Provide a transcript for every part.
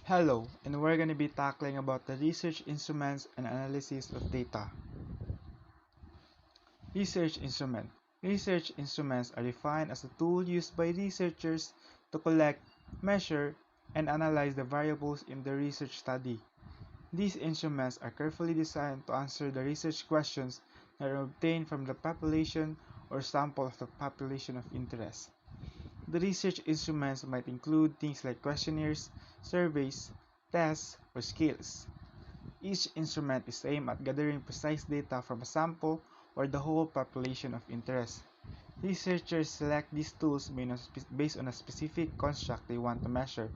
Hello, and we're going to be tackling about the research instruments and analysis of data. Research instrument. Research instruments are defined as a tool used by researchers to collect, measure, and analyze the variables in the research study. These instruments are carefully designed to answer the research questions that are obtained from the population or sample of the population of interest. The research instruments might include things like questionnaires, surveys, tests, or scales. Each instrument is aimed at gathering precise data from a sample or the whole population of interest. Researchers select these tools based on a specific construct they want to measure.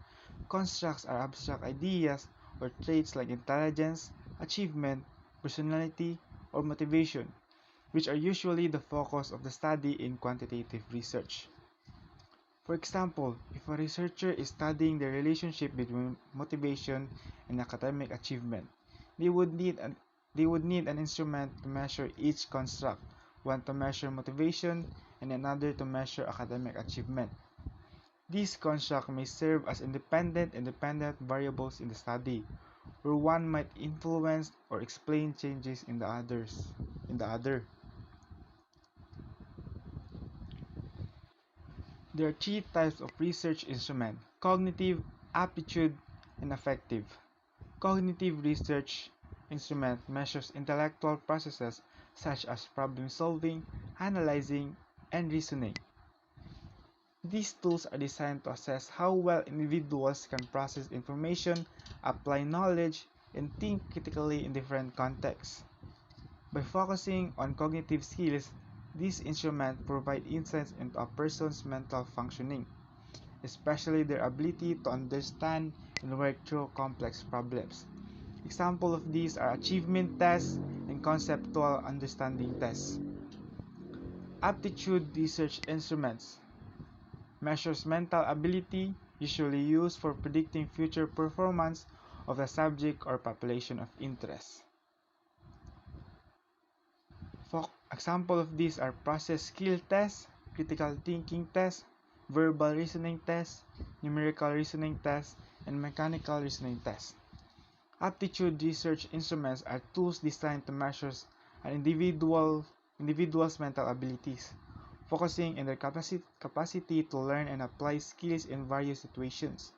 Constructs are abstract ideas or traits like intelligence, achievement, personality, or motivation, which are usually the focus of the study in quantitative research. For example, if a researcher is studying the relationship between motivation and academic achievement, they would need an, they would need an instrument to measure each construct, one to measure motivation and another to measure academic achievement. These constructs may serve as independent variables in the study, where one might influence or explain changes in the other. There are three types of research instrument: cognitive, aptitude, and affective. Cognitive research instrument measures intellectual processes such as problem solving, analyzing, and reasoning. These tools are designed to assess how well individuals can process information, apply knowledge, and think critically in different contexts. By focusing on cognitive skills, these instruments provide insights into a person's mental functioning, especially their ability to understand and work through complex problems. Examples of these are achievement tests and conceptual understanding tests. Aptitude research instruments measures mental ability, usually used for predicting future performance of a subject or population of interest. For example of these are process skill tests, critical thinking tests, verbal reasoning tests, numerical reasoning tests, and mechanical reasoning tests. Aptitude research instruments are tools designed to measure an individual's mental abilities, focusing on their capacity to learn and apply skills in various situations.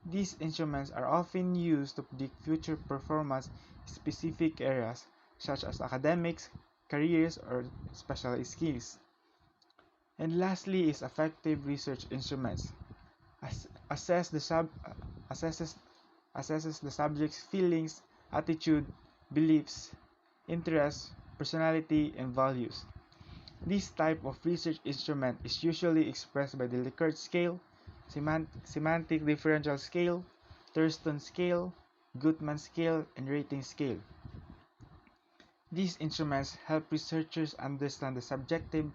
These instruments are often used to predict future performance in specific areas, such as academics, careers, or specialized skills. And lastly is affective research instruments. As- assess the sub, assesses, assesses the subject's feelings, attitude, beliefs, interests, personality, and values. This type of research instrument is usually expressed by the Likert scale, semantic differential scale, Thurston scale, Gutmann scale, and rating scale. These instruments help researchers understand the subjective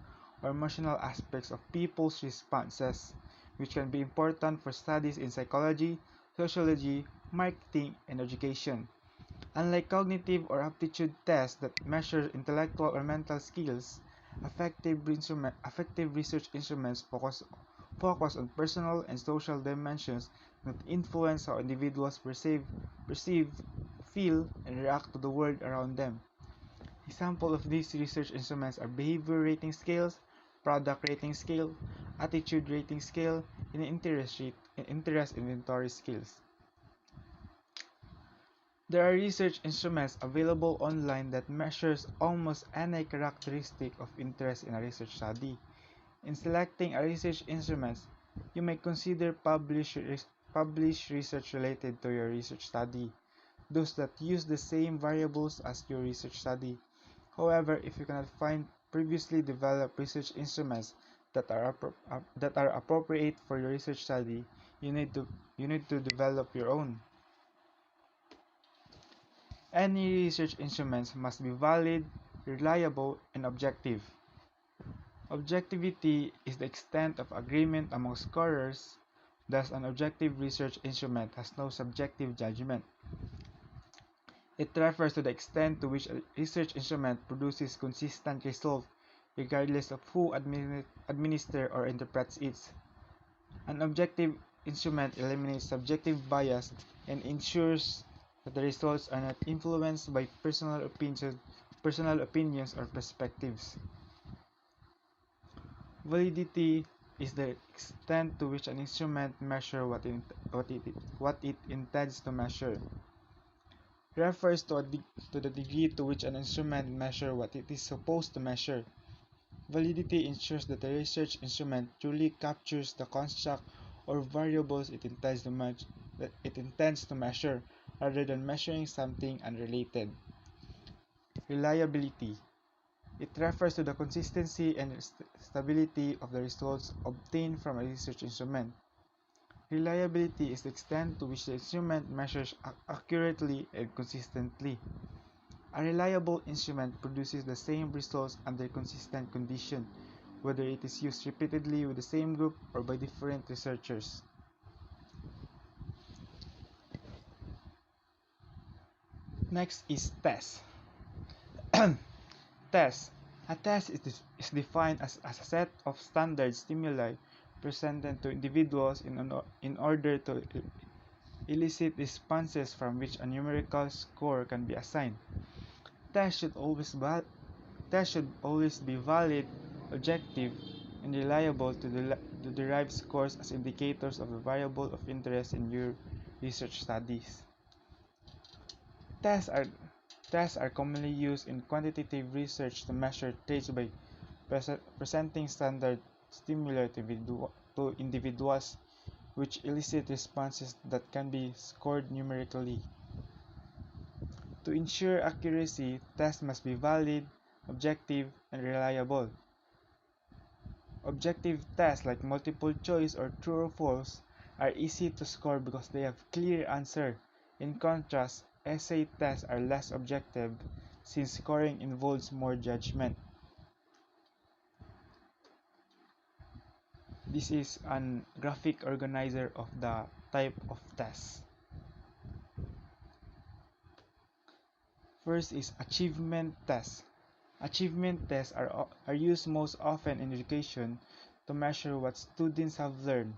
or emotional aspects of people's responses, which can be important for studies in psychology, sociology, marketing, and education. Unlike cognitive or aptitude tests that measure intellectual or mental skills, affective research instruments focus on personal and social dimensions that influence how individuals perceive, feel, and react to the world around them. Examples of these research instruments are behavior rating scales, product rating scale, attitude rating scale, and interest inventory scales. There are research instruments available online that measures almost any characteristic of interest in a research study. In selecting a research instrument, you may consider published research related to your research study, those that use the same variables as your research study. However, if you cannot find previously developed research instruments that are appropriate for your research study, you need to develop your own. Any research instruments must be valid, reliable, and objective. Objectivity is the extent of agreement among scorers, thus an objective research instrument has no subjective judgment. It refers to the extent to which a research instrument produces consistent results regardless of who administers or interprets it. An objective instrument eliminates subjective bias and ensures that the results are not influenced by personal opinions or perspectives. Validity is the extent to which an instrument measures what it intends to measure. Refers to the degree to which an instrument measures what it is supposed to measure. Validity ensures that the research instrument truly captures the construct or variables it intends to measure, rather than measuring something unrelated. Reliability. It refers to the consistency and stability of the results obtained from a research instrument. Reliability is the extent to which the instrument measures accurately and consistently. A reliable instrument produces the same results under consistent conditions, whether it is used repeatedly with the same group or by different researchers. Next is test. Test. A test is defined as a set of standard stimuli presented to individuals in order to elicit responses from which a numerical score can be assigned. Tests should always Tests should always be valid, objective, and reliable to derive scores as indicators of a variable of interest in your research studies. Tests are, tests are commonly used in quantitative research to measure traits by presenting standard stimuli to individuals, which elicit responses that can be scored numerically. To ensure accuracy, tests must be valid, objective, and reliable. Objective tests like multiple choice or true or false are easy to score because they have clear answer. In contrast, essay tests are less objective since scoring involves more judgment. This is an graphic organizer of the type of tests. First is achievement tests. Achievement tests are used most often in education to measure what students have learned.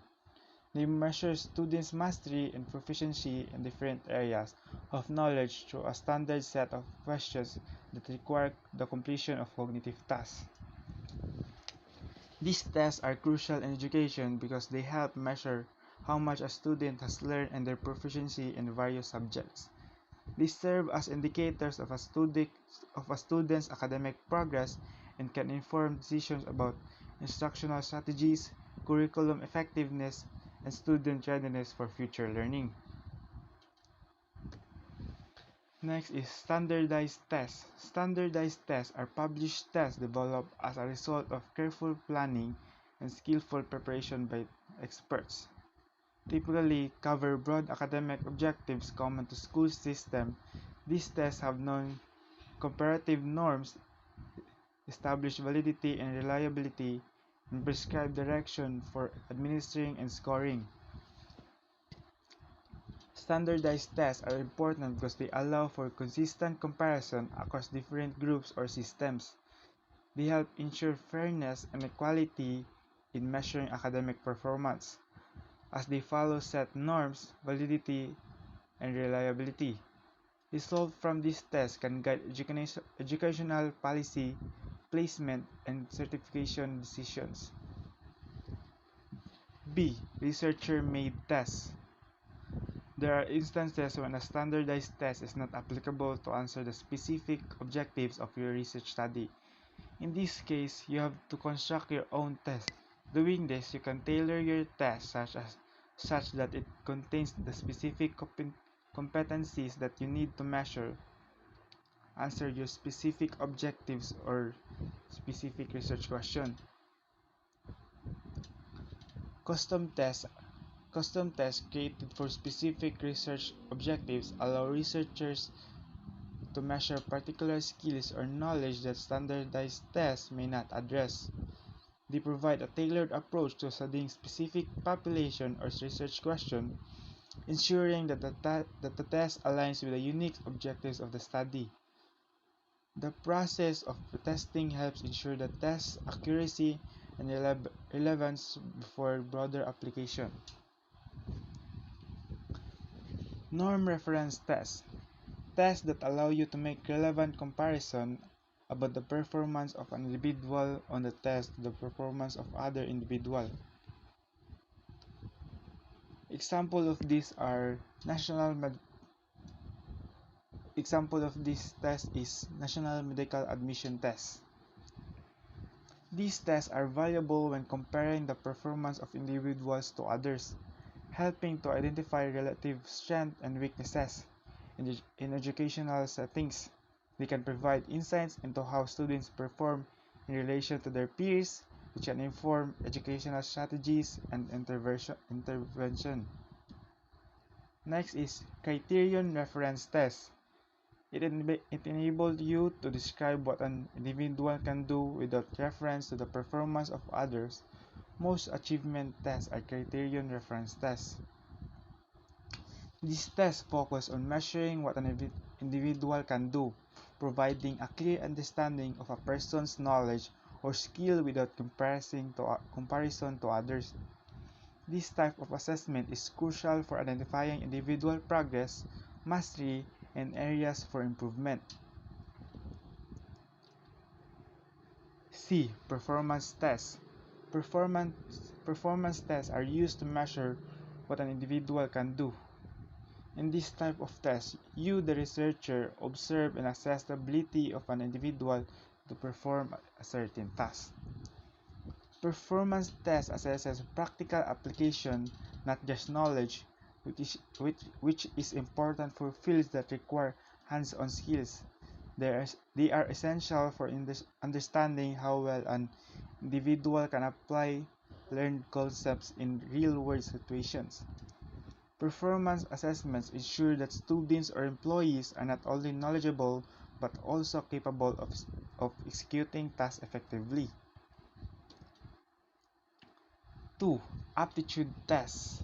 They measure students' mastery and proficiency in different areas of knowledge through a standard set of questions that require the completion of cognitive tasks. These tests are crucial in education because they help measure how much a student has learned and their proficiency in various subjects. These serve as indicators of a student's academic progress and can inform decisions about instructional strategies, curriculum effectiveness, and student readiness for future learning. Next is standardized tests. Standardized tests are published tests developed as a result of careful planning and skillful preparation by experts. Typically cover broad academic objectives common to school system. These tests have known comparative norms, establish validity and reliability, and prescribe direction for administering and scoring. Standardized tests are important because they allow for consistent comparison across different groups or systems. They help ensure fairness and equality in measuring academic performance, as they follow set norms, validity, and reliability. Results from these tests can guide educational policy, placement, and certification decisions. B. Researcher-made tests. There are instances when a standardized test is not applicable to answer the specific objectives of your research study. In this case, you have to construct your own test. Doing this, you can tailor your test such that it contains the specific competencies that you need to measure, answer your specific objectives or specific research question. Custom tests Custom tests created for specific research objectives allow researchers to measure particular skills or knowledge that standardized tests may not address. They provide a tailored approach to studying specific population or research question, ensuring that the test aligns with the unique objectives of the study. The process of testing helps ensure the test's accuracy and relevance before broader application. Norm reference tests. Tests that allow you to make relevant comparison about the performance of an individual on the test to the performance of other individual. Example of these are national med example of this test is National Medical Admission Test. These tests are valuable when comparing the performance of individuals to others, helping to identify relative strengths and weaknesses. In educational settings, they can provide insights into how students perform in relation to their peers, which can inform educational strategies and intervention. Next is Criterion Reference Test. It enables you to describe what an individual can do without reference to the performance of others. Most achievement tests are criterion reference tests. These tests focus on measuring what an individual can do, providing a clear understanding of a person's knowledge or skill without comparison to others. This type of assessment is crucial for identifying individual progress, mastery, and areas for improvement. C. Performance tests. Performance tests are used to measure what an individual can do. In this type of test, you, the researcher, observe and assess the ability of an individual to perform a certain task. Performance test assesses practical application, not just knowledge, which is important for fields that require hands-on skills. They are essential for understanding how well an individual can apply learned concepts in real-world situations. Performance assessments ensure that students or employees are not only knowledgeable but also capable of executing tasks effectively. 2. Aptitude tests.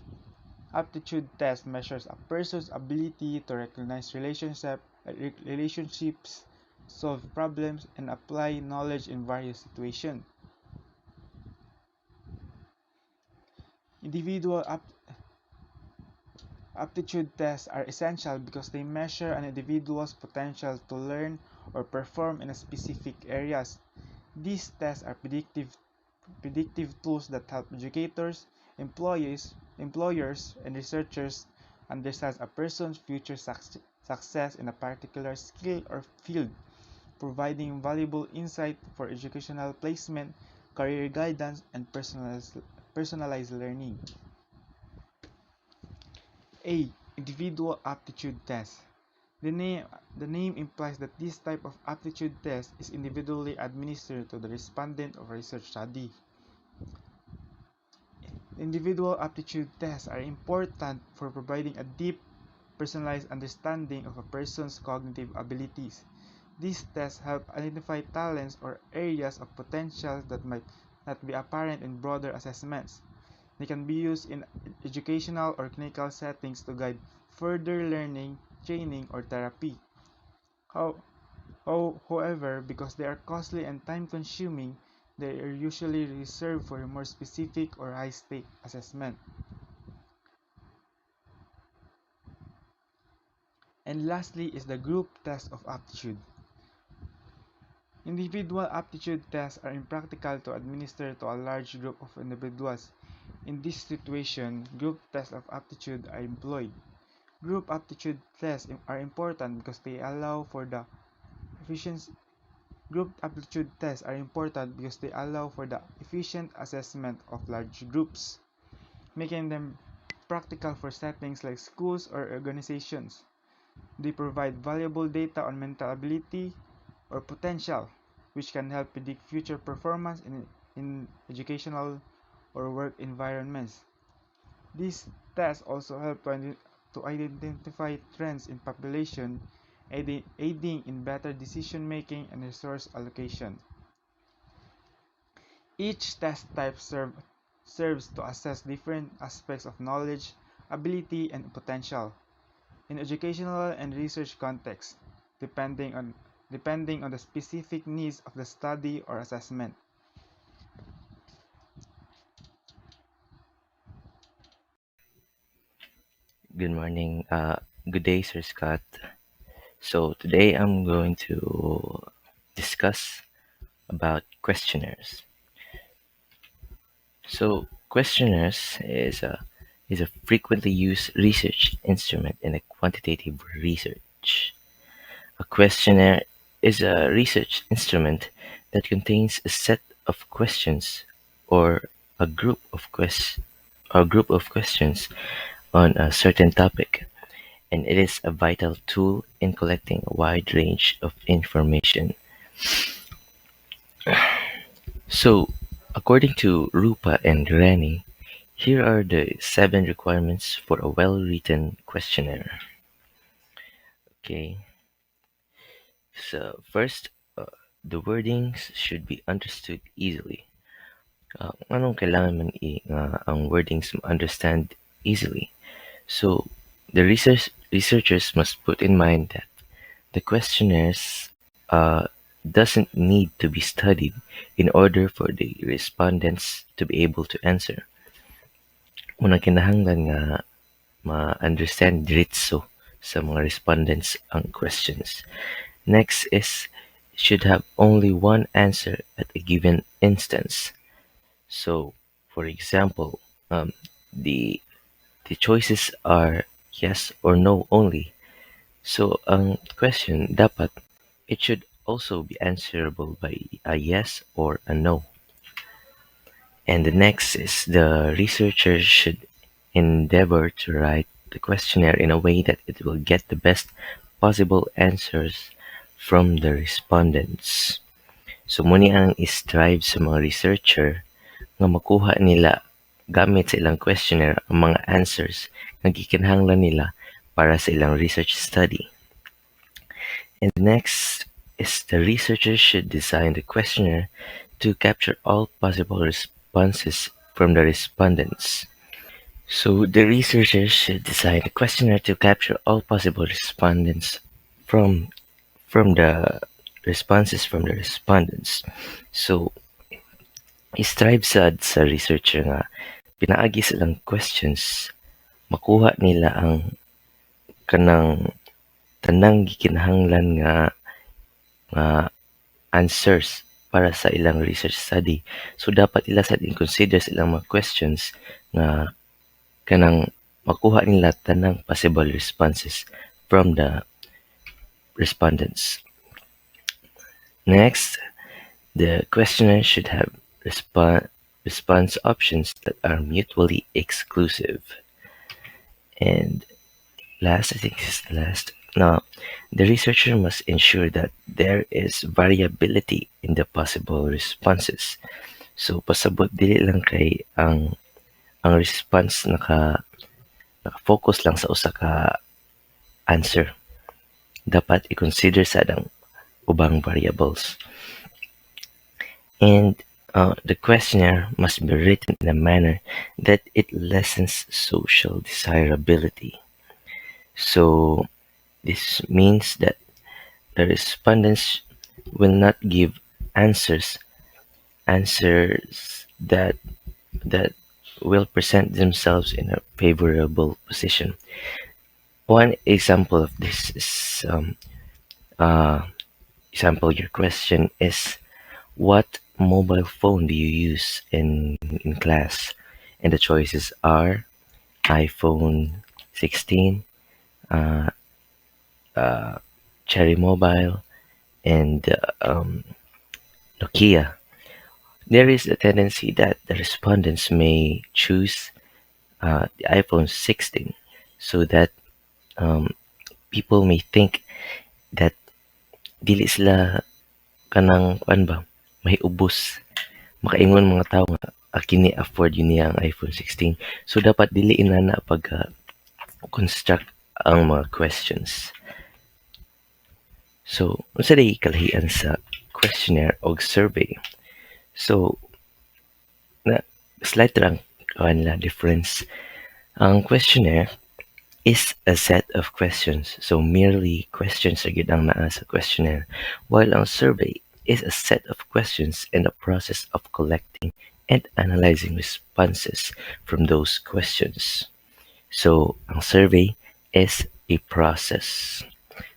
Aptitude test measures a person's ability to recognize relationships, solve problems, and apply knowledge in various situations. Individual aptitude tests are essential because they measure an individual's potential to learn or perform in specific areas. These tests are predictive tools that help educators, employers, and researchers understand a person's future success in a particular skill or field, providing valuable insight for educational placement, career guidance, and personalized learning. A. Individual aptitude test. The name, the name implies that this type of aptitude test is individually administered to the respondent of a research study. Individual aptitude tests are important for providing a deep, personalized understanding of a person's cognitive abilities. These tests help identify talents or areas of potential that might not be apparent in broader assessments. They can be used in educational or clinical settings to guide further learning, training, or therapy. How, However, because they are costly and time-consuming, they are usually reserved for a more specific or high-stake assessment. And lastly is the group test of aptitude. Individual aptitude tests are impractical to administer to a large group of individuals. In this situation, group tests of aptitude are employed. Group aptitude tests are important because they allow for the efficient Group aptitude tests are important because they allow for the efficient assessment of large groups, making them practical for settings like schools or organizations. They provide valuable data on mental ability or potential, which can help predict future performance in educational or work environments. These tests also help to identify trends in population, aiding in better decision making and resource allocation. Each test type serves to assess different aspects of knowledge, ability, and potential in educational and research contexts, depending on depending on the specific needs of the study or assessment. Good morning. Good day, Sir Scott. So today I'm going to discuss about questionnaires. So questionnaires is a frequently used research instrument in a quantitative research. A questionnaire is a research instrument that contains a set of questions or a group of questions on a certain topic, and it is a vital tool in collecting a wide range of information. So, according to Rupa and Rani, here are the 7 requirements for a well-written questionnaire. Okay, so first, the wordings should be understood easily. Anong kailangan man ang wordings understand easily? So, the researchers must put in mind that the questionnaires doesn't need to be studied in order for the respondents to be able to answer. Unang kinahanglan nga ma-understand diretso sa mga respondents ang questions. Next is should have only one answer at a given instance. So, for example, the the choices are yes or no only. So, ang question dapat it should also be answerable by a yes or a no. And the next is the researcher should endeavor to write the questionnaire in a way that it will get the best possible answers from the respondents. So muni ang strive sa mga researcher nga makuha nila gamit sa ilang questionnaire ang mga answers nga gikinahanglan nila para sa ilang research study. And next is the researcher should design the questionnaire to capture all possible responses from the respondents. So the researchers should design a questionnaire to capture all possible respondents from from the responses from the respondents. So strive sad sa researcher nga pinaagi silang questions makuha nila ang kanang tanang gikinahanglan nga answers para sa ilang research study. So dapat ila sad in-consider sa ilang mga questions nga kanang makuha nila tanang possible responses from the respondents. Next, the questionnaire should have response options that are mutually exclusive. And last, I think this is the last. Now, the researcher must ensure that there is variability in the possible responses. So, pasabot dili lang kay ang response naka-focus lang sa usa ka answer. Dapat i-consider sa ang ubang variables. And the questionnaire must be written in a manner that it lessens social desirability. So this means that the respondents will not give answers that will present themselves in a favorable position. One example of this is uh, example your question is what mobile phone do you use in class? And the choices are iPhone 16, uh, Cherry Mobile, and Nokia. There is a tendency that the respondents may choose the iPhone 16 so that um, people may think that dili sila kanang kuan ba may ubos makaingon mga tao nga kini afford yun niya ang iPhone 16. So dapat dili inana pag construct ang mga questions. So unsa day kalahian sa questionnaire o survey? So na slight lang kanila difference. Ang questionnaire is a set of questions. So merely questions are gid ang naa sa questionnaire, while ang survey is a set of questions and a process of collecting and analyzing responses from those questions. So ang survey is a process,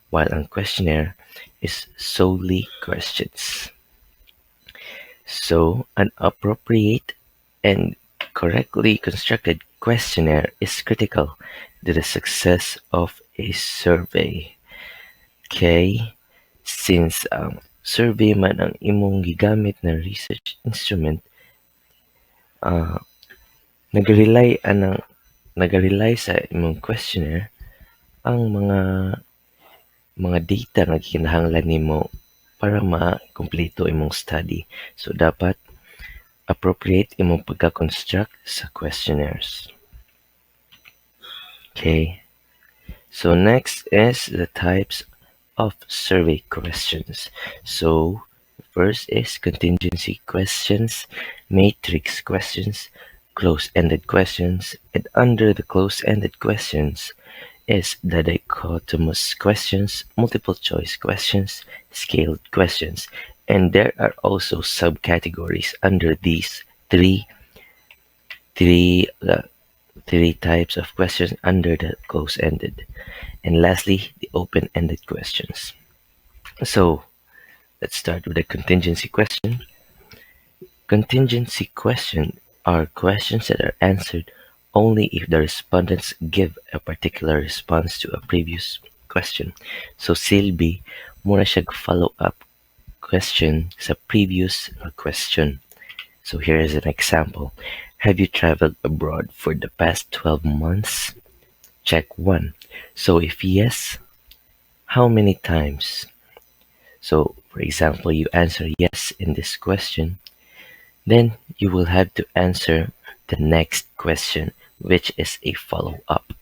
while a questionnaire is solely questions. So, an appropriate and correctly constructed questionnaire is critical to the success of a survey. Okay? Since ang survey man ang imong gigamit na research instrument, ah nag-rely anang nag-rely sa imong questionnaire ang mga data nga kinahanglan nimo para makumpleto imong study. So dapat appropriate imong pagka-construct sa questionnaires. Okay. So next is the types of survey questions. So first is contingency questions, matrix questions, close-ended questions, and under the close-ended questions is the dichotomous questions, multiple choice questions, scaled questions, and there are also subcategories under these three three types of questions under the close-ended. And lastly, the open-ended questions. So let's start with the contingency question. Contingency questions are questions that are answered only if the respondents give a particular response to a previous question. So silbi, muna siya follow-up question sa previous question. So here is an example. Have you traveled abroad for the past 12 months? Check 1. So if yes, how many times? So for example, you answer yes in this question, then you will have to answer the next question, which is a follow-up.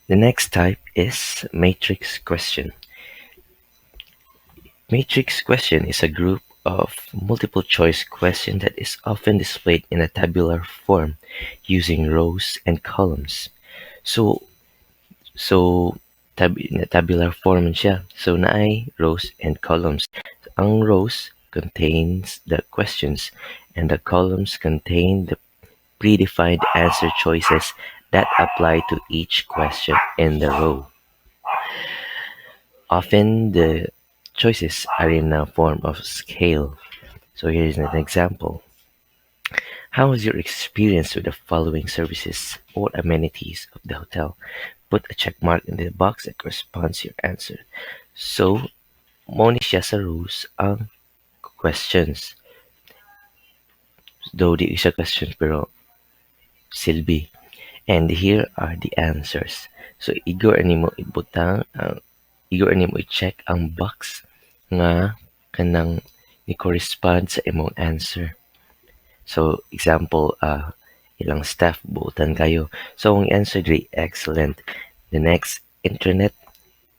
The next type is matrix question. Matrix question is a group of multiple choice question that is often displayed in a tabular form using rows and columns. So tabular form siya. So naay rows and columns. Ang rows contains the questions and the columns contain the predefined answer choices that apply to each question in the row. Often the choices are in a form of scale. So here's an example. How was your experience with the following services or amenities of the hotel? Put a check mark in the box that corresponds to your answer. So, mo ni siya sa rules ang questions. Though di siya questions pero silbi. And here are the answers. So, igor ani mo ibutang igor ani mo i-check ang box nga kanang ni correspond sa imong answer. So, example, ilang staff buutan kayo. So, ang answer diri excellent. The next, internet,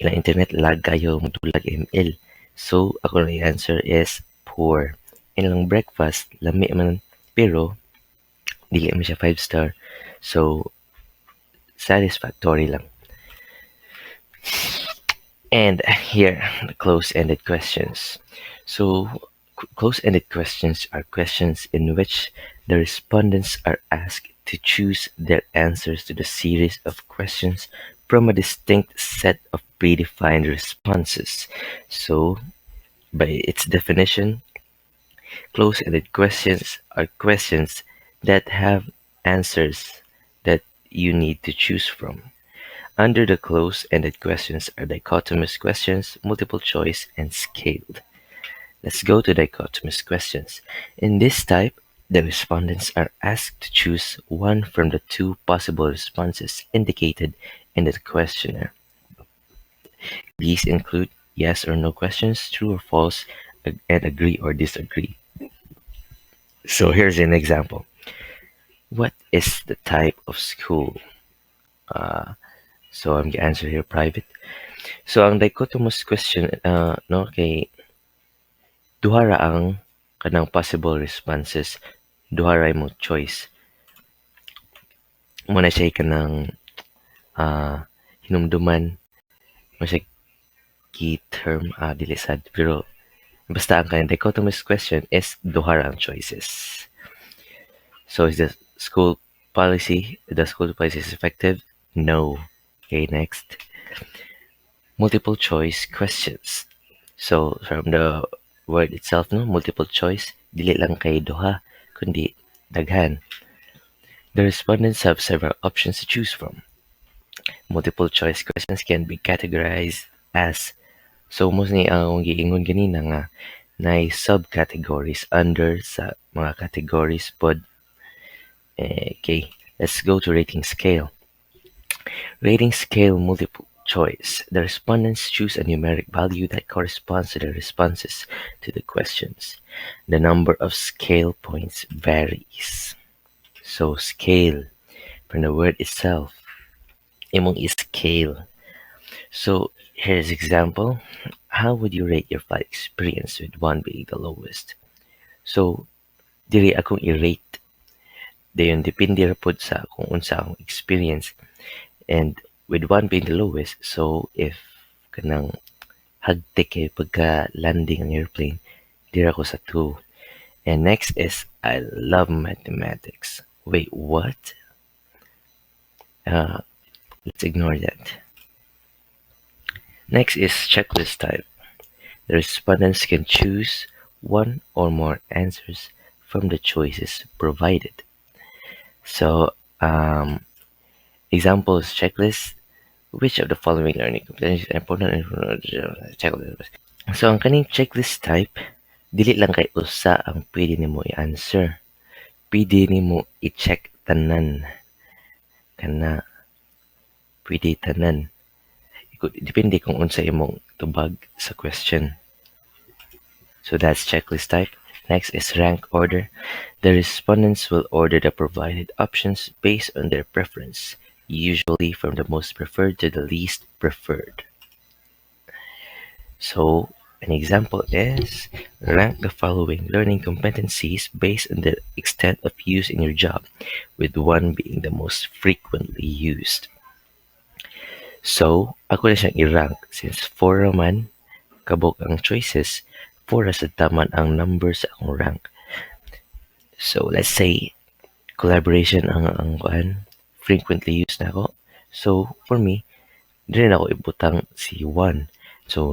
ilang internet lag kayo mutulag ml. So, ako na answer is poor. Ilang breakfast, lami man pero dili man siya 5 star. So, satisfactory lang. And here, the close-ended questions. So, close-ended questions are questions in which the respondents are asked to choose their answers to the series of questions from a distinct set of predefined responses. So, by its definition, close-ended questions are questions that have answers that you need to choose from. Under the close-ended questions are dichotomous questions, multiple choice, and scaled. Let's go to dichotomous questions. In this type, the respondents are asked to choose one from the two possible responses indicated in the questionnaire. These include yes or no questions, true or false, and agree or disagree. So here's an example. What is the type of school? So I'm gonna answer here private. So ang dichotomous question no kay duha ra ang kanang possible responses, duha ra mo choice. Muna siya kanang hinumduman mo siya key term dili sad pero basta ang kanang dichotomous question is duha ra ang choices. So is the school policy is effective? No. Okay, next. Multiple choice questions. So, from the word itself, no, multiple choice, dili lang kay duha, kundi daghan. The respondents have several options to choose from. Multiple choice questions can be categorized as, so mostly ang giingon ganina nga na subcategories under sa mga categories pod. Okay, let's go to rating scale. Rating scale multiple choice. The respondents choose a numeric value that corresponds to their responses to the questions. The number of scale points varies. So scale from the word itself, imong is scale. So here's example. How would you rate your flight experience with 1 being the lowest? So diri akong i-rate dayon depende ra pod sa kung unsa akong experience, and with 1 being the lowest, so if kanang hagtik kay pagka landing ang airplane, dira ko sa 2. And next is I love mathematics. Wait, what? Uh, let's ignore that. Next is checklist type. The respondents can choose one or more answers from the choices provided. So, examples checklist. Which of the following learning competencies are important checklist? So, ang kaning checklist type, dili lang kay usa ang pwede nimo i-answer. Pwede nimo i-check tanan. Kana, pwede tanan. Depende kung unsa imong tubag sa question. So that's checklist type. Next is rank order. The respondents will order the provided options based on their preference, usually from the most preferred to the least preferred. So an example is rank the following learning competencies based on the extent of use in your job, with 1 being the most frequently used. So, ako na siyang i-rank since 4 naman kabog ang choices, 4 sa taman ang number sa akong rank. So, let's say collaboration ang kuan frequently used na ako. So, for me, dili na ako ibutang si 1. So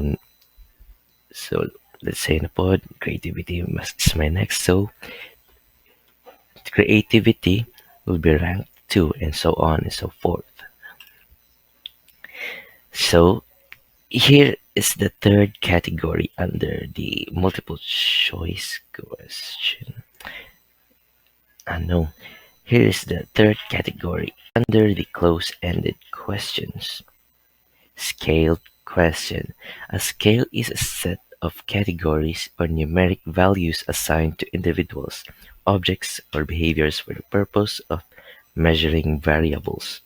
let's say na pod creativity is my next. So creativity will be ranked 2 and so on and so forth. So here is the third category under the multiple choice question. No, here is the third category under the close-ended questions. Scaled question. A scale is a set of categories or numeric values assigned to individuals, objects, or behaviors for the purpose of measuring variables.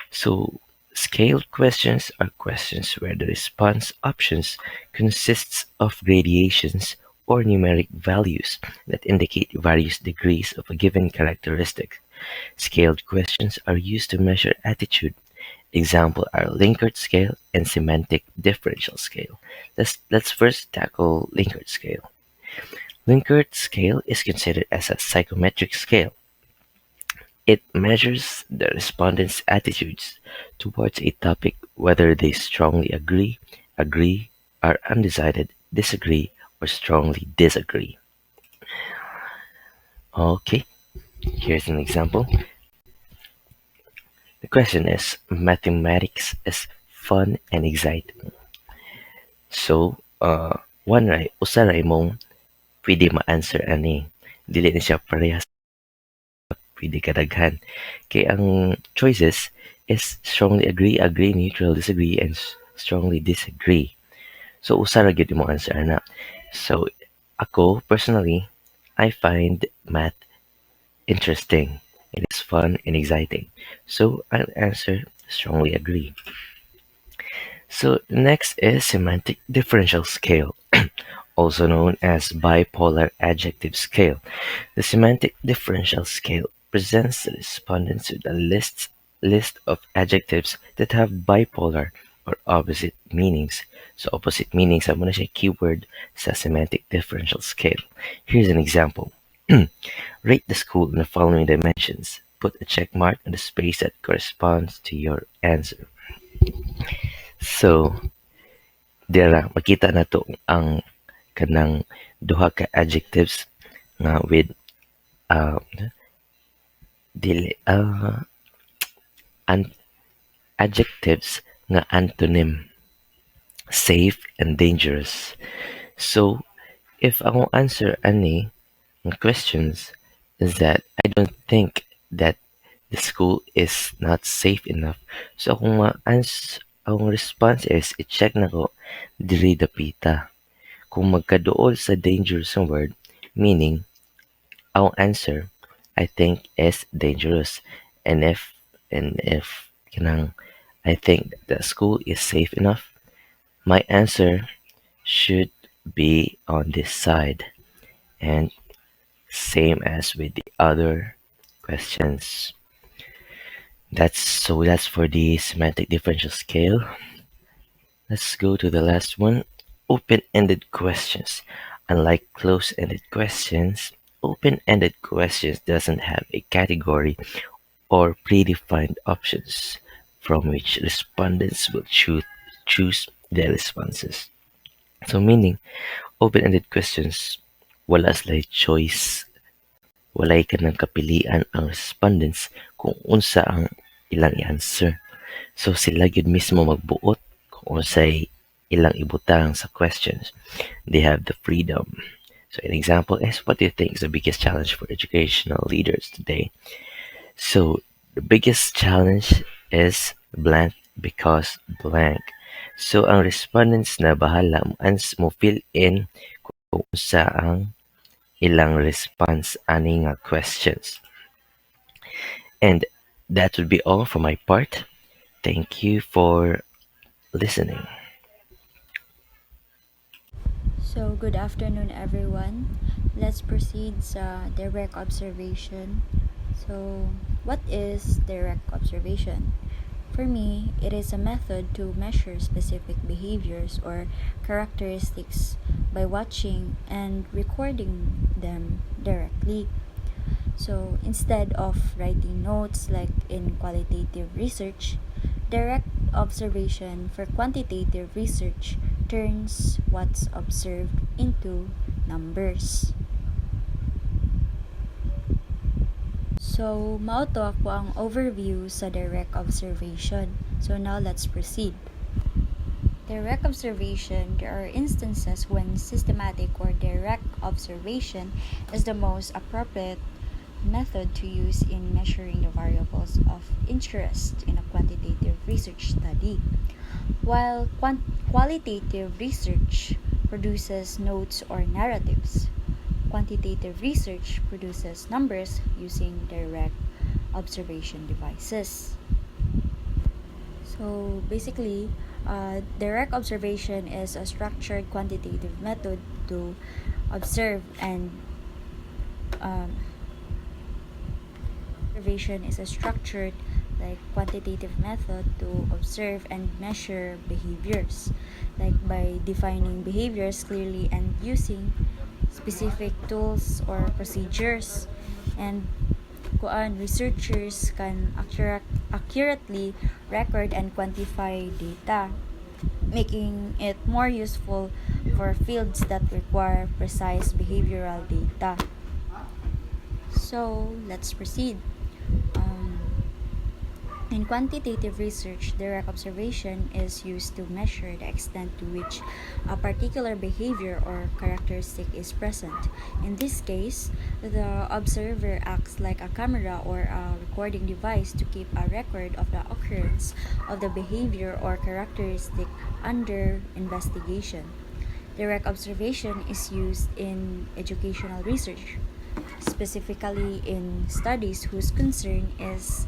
So, scaled questions are questions where the response options consists of gradations or numeric values that indicate various degrees of a given characteristic. Scaled questions are used to measure attitude. Example are Likert scale and semantic differential scale. Let's first tackle Likert scale. Likert scale is considered as a psychometric scale. It measures the respondents' attitudes towards a topic, whether they strongly agree, are undecided, disagree, or strongly disagree. Okay, here's an example. The question is, mathematics is fun and exciting. So, usa ra imong pwede ma-answer ani. Dili na siya parehas pwede kadaghan. Kay ang choices is strongly agree, neutral, disagree, and strongly disagree. So, usa ra gyud imong answer na. So, ako, personally, I find math interesting. It is fun and exciting. So, I'll answer strongly agree. So, next is semantic differential scale, also known as bipolar adjective scale. The semantic differential scale presents the respondents with a list of adjectives that have bipolar or opposite meanings. So, opposite meanings, I'm going to say keyword sa semantic differential scale. Here's an example. Rate the school in the following dimensions. Put a check mark on the space that corresponds to your answer. So, dira makita nato ang kanang duha ka adjectives nga with uh, dili an adjectives nga antonym, safe and dangerous. So, if ang answer ani ng questions is that I don't think that the school is not safe enough. So kung ang response is i-check na ko diri dapita. Kung magkaduol sa dangerous ang word, meaning ang answer I think is dangerous. And if kanang I think the school is safe enough, my answer should be on this side. And same as with the other questions. That's for the semantic differential scale. Let's go to the last one. Open-ended questions. Unlike close-ended questions, open-ended questions doesn't have a category or predefined options from which respondents will choose their responses. So meaning, open-ended questions, wala sila choice, walay ka ng kapilian ang respondents kung unsa ang ilang i-answer. So sila gyud mismo magbuot kung unsay ilang ibutang sa questions. They have the freedom. So an example is, what do you think is the biggest challenge for educational leaders today? So the biggest challenge is blank because blank. So ang respondents na bahala mo fill in kung unsa ang ilang response ani nga questions. And that would be all for my part. Thank you for listening. So, good afternoon everyone. Let's proceed sa direct observation. So, what is direct observation? For me, it is a method to measure specific behaviors or characteristics by watching and recording them directly. So, instead of writing notes like in qualitative research, direct observation for quantitative research turns what's observed into numbers. So, mao to ako ang overview sa direct observation. So, now let's proceed. Direct observation, there are instances when systematic or direct observation is the most appropriate method to use in measuring the variables of interest in a quantitative research study. While qualitative research produces notes or narratives, quantitative research produces numbers using direct observation devices. So basically, direct observation is a structured quantitative method to observe and observation is a structured quantitative method to observe and measure behaviors, like by defining behaviors clearly and using specific tools or procedures. And researchers can accurately record and quantify data, making it more useful for fields that require precise behavioral data. So let's proceed. In quantitative research, direct observation is used to measure the extent to which a particular behavior or characteristic is present. In this case, the observer acts like a camera or a recording device to keep a record of the occurrence of the behavior or characteristic under investigation. Direct observation is used in educational research, specifically in studies whose concern is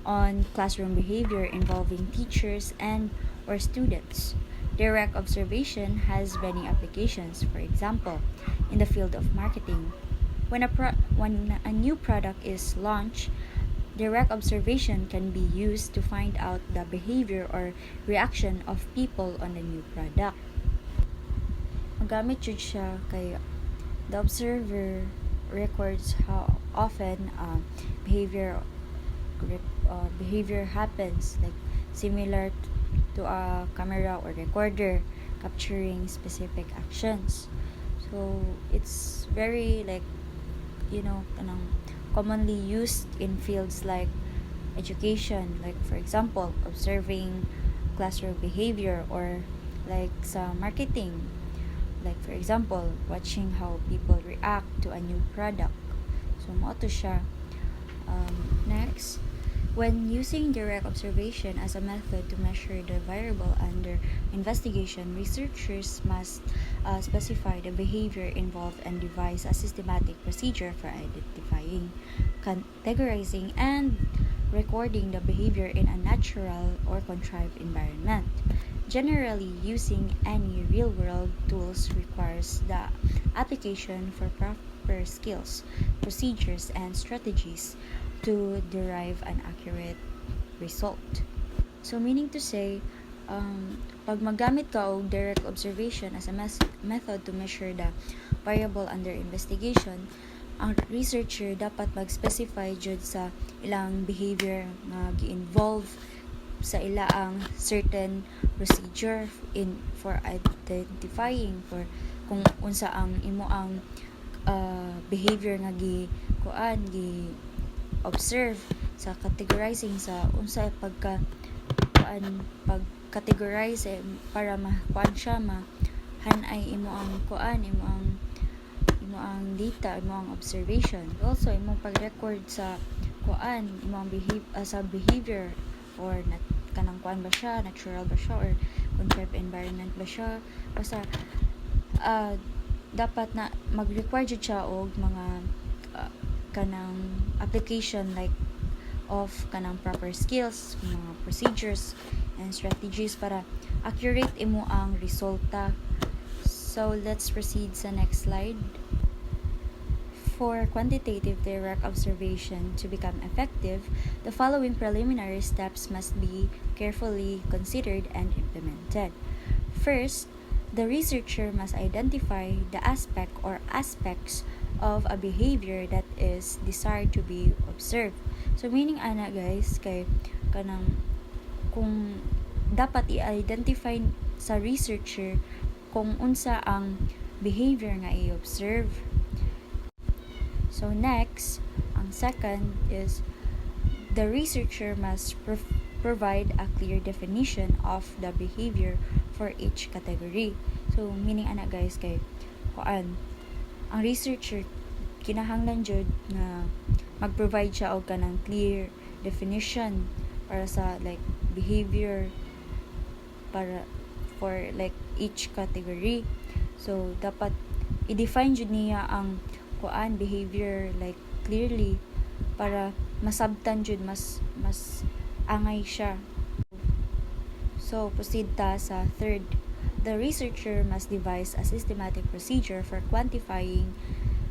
on classroom behavior involving teachers and or students. Direct observation has many applications. For example, in the field of marketing, when a new product is launched, direct observation can be used to find out the behavior or reaction of people on the new product. Magamit jud siya kay the observer records how often behavior happens, like similar to a camera or recorder capturing specific actions. So it's very like kanang commonly used in fields like education, like for example observing classroom behavior, or like sa marketing, like for example watching how people react to a new product. So mo to siya. Next, when using direct observation as a method to measure the variable under investigation, researchers must specify the behavior involved and devise a systematic procedure for identifying, categorizing, and recording the behavior in a natural or contrived environment. Generally, using any real-world tools requires the application for proper skills, procedures, and strategies to derive an accurate result. So meaning to say, pag magamit ka og direct observation as a method to measure the variable under investigation, ang researcher dapat mag-specify jud sa ilang behavior nga gi-involve sa ilaang certain procedure for identifying for kung unsa ang imo ang behavior nga gi observe, sa categorizing sa unsa pag-categorize para makuan siya hanay imo ang imo ang data, imo ang observation. Also imong pag-record sa imo ang sa behavior, or kanang kuan ba siya, natural ba siya, or contrived environment ba siya. Basta dapat na mag-require jud siya og mga kanang application like of kanang proper skills, mga procedures and strategies para accurate imo ang resulta. So let's proceed sa next slide. For quantitative direct observation to become effective, the following preliminary steps must be carefully considered and implemented. First, the researcher must identify the aspect or aspects of a behavior that is desired to be observed. So meaning ana guys, kay kanang kung dapat i-identify sa researcher kung unsa ang behavior nga i-observe. So next, ang second is the researcher must provide a clear definition of the behavior for each category. So meaning ana guys, kay ang researcher kinahanglan jud na mag-provide siya og kanang clear definition para sa like behavior para for like each category. So dapat i-define jud niya ang behavior like clearly para masabtan jud mas angay siya. So proceed ta sa third. The researcher must devise a systematic procedure for quantifying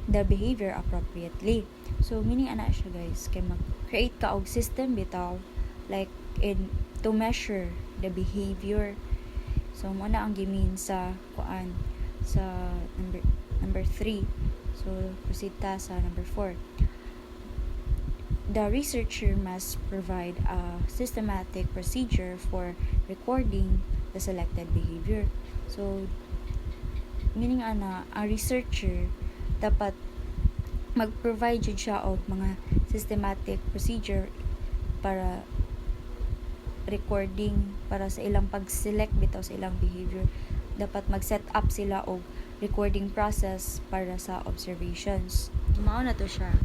the behavior appropriately. So meaning ana siya guys, kay mag-create ka og system bitaw like to measure the behavior. So mo na ang gimin sa sa number 3. So proceed ta sa number 4. The researcher must provide a systematic procedure for recording the selected behavior. So meaning ana ang researcher dapat mag-provide jud siya og mga systematic procedure para recording, para sa ilang pag-select bitaw sa ilang behavior. Dapat mag-set up sila og recording process para sa observations. Mao na to siya.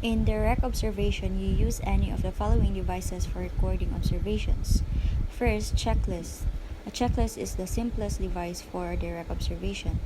In direct observation, you use any of the following devices for recording observations. First, checklist. A checklist is the simplest device for direct observation.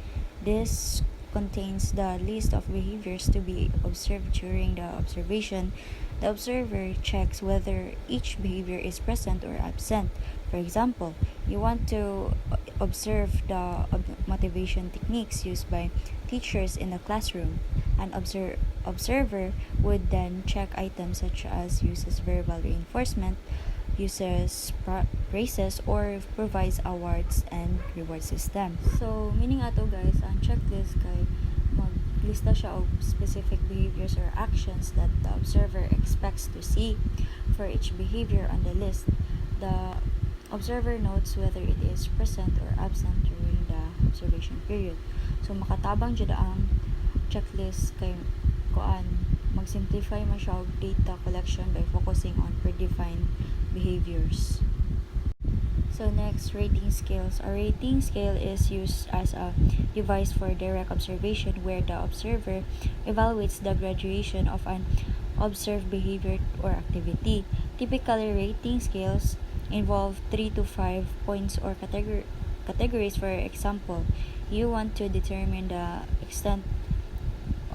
This contains the list of behaviors to be observed during the observation. The observer checks whether each behavior is present or absent. For example, you want to observe the motivation techniques used by teachers in the classroom. An observer would then check items such as uses verbal reinforcement, uses praises, or provides awards and reward system. So, meaning ato guys, ang checklist kay maglista siya of specific behaviors or actions that the observer expects to see. For each behavior on the list, the observer notes whether it is present or absent during the observation period. So makatabang jud ang checklist kay mag-simplify man siya og data collection by focusing on predefined behaviors. So next, rating scales. A rating scale is used as a device for direct observation where the observer evaluates the graduation of an observed behavior or activity. Typically, rating scales involve 3 to 5 points or categories. For example, you want to determine the extent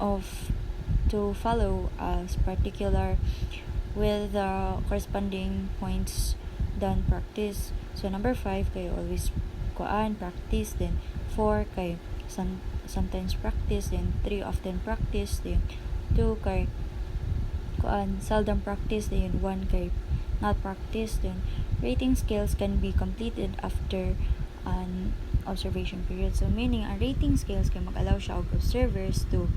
of to follow as particular with the corresponding points done practice. So number 5 kay always practice, then 4 kay sometimes practice, then 3 often practice, then 2 kay seldom practice, then 1 kay not practice. Then rating scales can be completed after an observation period. So meaning ang rating scales kay mag-allow siya og observers to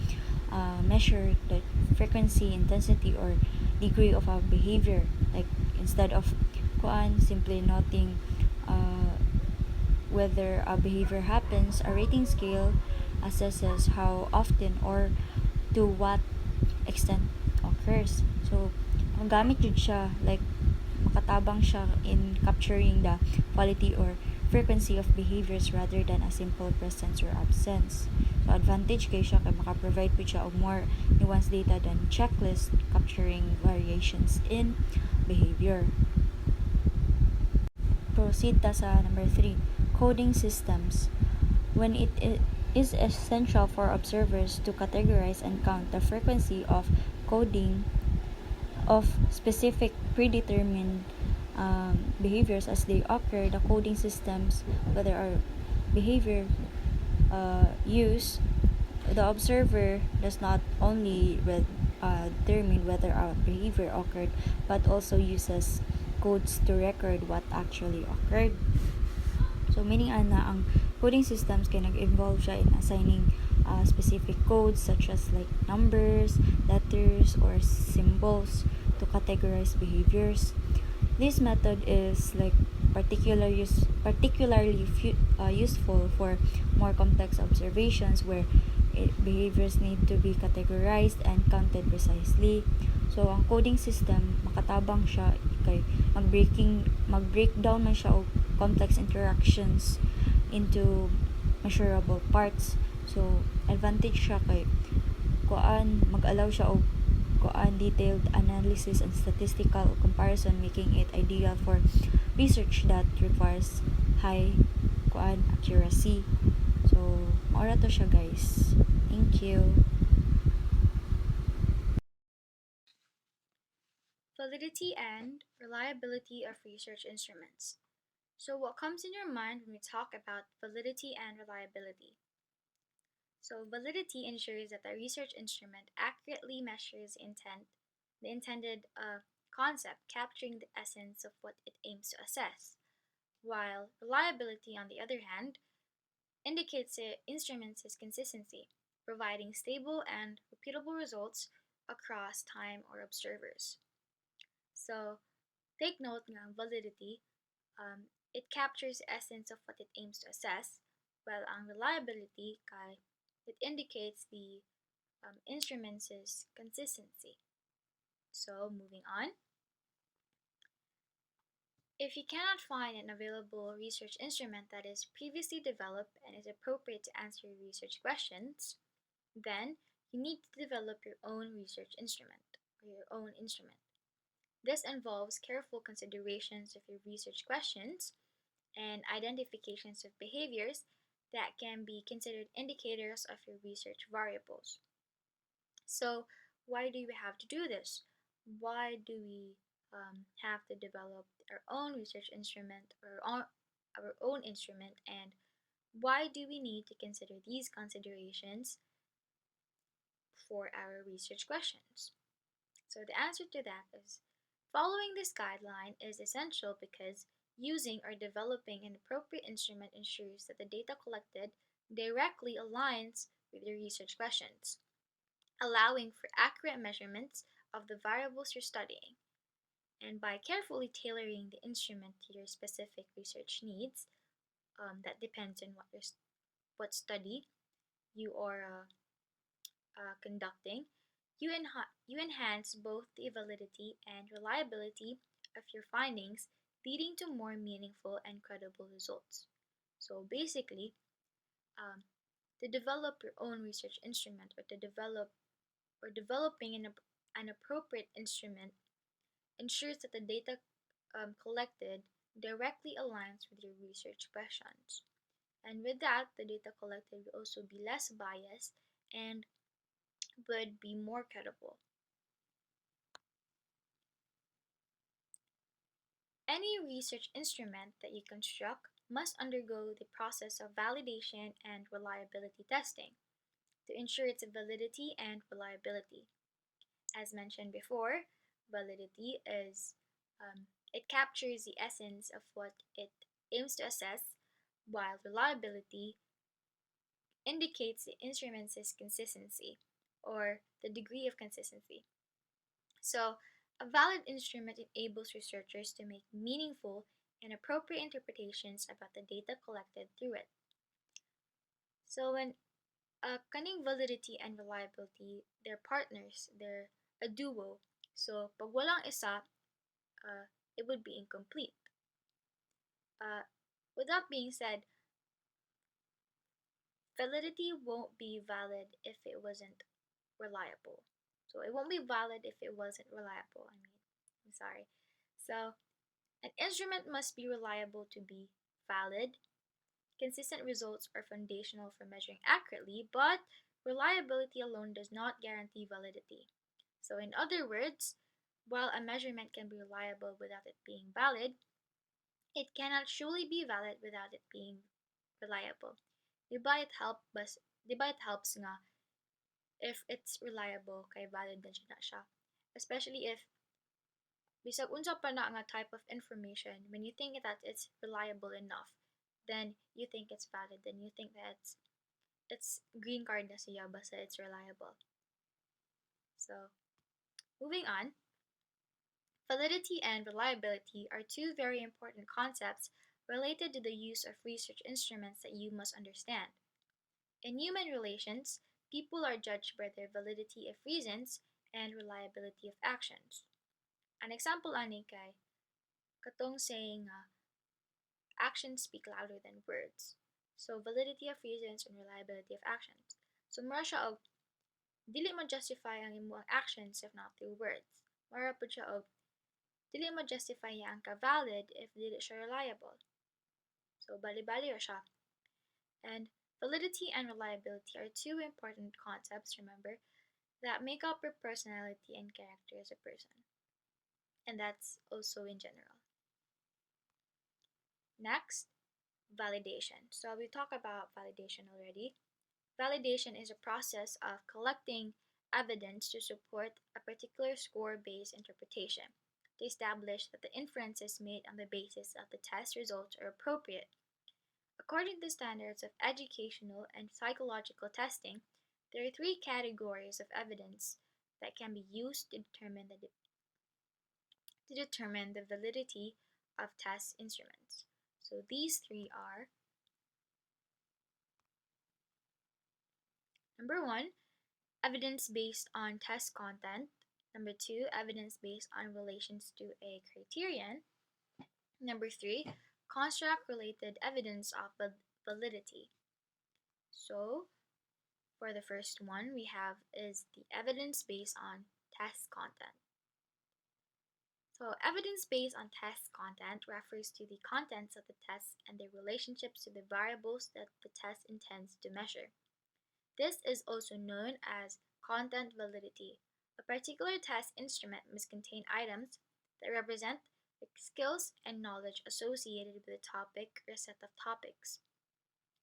measure the frequency, intensity, or degree of a behavior. Like instead of simply noting whether a behavior happens, a rating scale assesses how often or to what extent occurs. So ang gamit jud siya, like makatabang siya in capturing the quality or frequency of behaviors rather than a simple presence or absence. So advantage kay siya kay maka-provide po siya og more nuanced data than checklist capturing variations in behavior. Proceed ta sa number 3, coding systems. When it is essential for observers to categorize and count the frequency of coding of specific predetermined behaviors as they occur, the coding systems, whether are behavior use, the observer does not only determine whether a behavior occurred, but also uses codes to record what actually occurred. So meaning ang coding systems kay nag-involve siya in assigning specific codes such as like numbers, letters, or symbols to categorize behaviors. This method is like particularly useful for more complex observations where behaviors need to be categorized and counted precisely. So ang coding system makatabang siya kay mag-breakdown man siya og complex interactions into measurable parts. So advantage siya kay mag-allow siya og detailed analysis and statistical comparison, making it ideal for research that requires high accuracy. So maura to siya guys. Thank you. Validity and reliability of research instruments. So what comes in your mind when we talk about validity and reliability? So validity ensures that the research instrument accurately measures the intended concept, capturing the essence of what it aims to assess, while reliability, on the other hand, indicates the instrument's consistency, providing stable and repeatable results across time or observers. So take note ng validity, it captures the essence of what it aims to assess, while ang reliability it indicates the instrument's consistency. So moving on. If you cannot find an available research instrument that is previously developed and is appropriate to answer your research questions, then you need to develop your own research instrument or your own instrument. This involves careful considerations of your research questions and identifications of behaviors that can be considered indicators of your research variables. So, why do we have to do this? Why do we have to develop our own research instrument or our own instrument, and why do we need to consider these considerations for our research questions? So the answer to that is following this guideline is essential because using or developing an appropriate instrument ensures that the data collected directly aligns with your research questions, allowing for accurate measurements of the variables you're studying. And by carefully tailoring the instrument to your specific research needs, that depends on what study you are conducting, you enhance both the validity and reliability of your findings, leading to more meaningful and credible results. So basically, um, to develop your own research instrument or developing an appropriate instrument ensures that the data collected directly aligns with your research questions. And with that, the data collected will also be less biased and would be more credible. Any research instrument that you construct must undergo the process of validation and reliability testing to ensure its validity and reliability. As mentioned before, validity is it captures the essence of what it aims to assess, while reliability indicates the instrument's consistency or the degree of consistency. So, a valid instrument enables researchers to make meaningful and appropriate interpretations about the data collected through it. So, when cunning validity and reliability, they're partners, they're a duo. So, pag walang isa, it would be incomplete. Uh, with that being said, validity won't be valid if it wasn't reliable. So it won't be valid if it wasn't reliable. I'm sorry. So an instrument must be reliable to be valid. Consistent results are foundational for measuring accurately, but reliability alone does not guarantee validity. So in other words, while a measurement can be reliable without it being valid, it cannot truly be valid without it being reliable. Di ba it helps nga if it's reliable kay valid din siya na siya. Especially if bisag unsa pa na nga type of information, when you think that it's reliable enough, then you think it's valid, then you think that it's green card na siya basta it's reliable. So, moving on, validity and reliability are two very important concepts related to the use of research instruments that you must understand. In human relations, people are judged by their validity of reasons and reliability of actions. An example ani kay katong saying actions speak louder than words. So validity of reasons and reliability of actions. So mura siya og dili mo justify ang imong actions if not through words. Mura pud siya og dili mo justify ang ka valid if dili siya reliable. So bali-bali ra siya. And validity and reliability are two important concepts, remember, that make up your personality and character as a person. And that's also in general. Next, validation. So we talked about validation already. Validation is a process of collecting evidence to support a particular score-based interpretation to establish that the inferences made on the basis of the test results are appropriate. According to standards of educational and psychological testing, there are three categories of evidence that can be used to determine the validity of test instruments. So these three are: number one, evidence based on test content. Number two, evidence based on relations to a criterion. Number three, construct-related evidence of validity. So, for the first one, we have is the evidence based on test content. So, evidence based on test content refers to the contents of the test and their relationships to the variables that the test intends to measure. This is also known as content validity. A particular test instrument must contain items that represent the skills and knowledge associated with a topic or set of topics.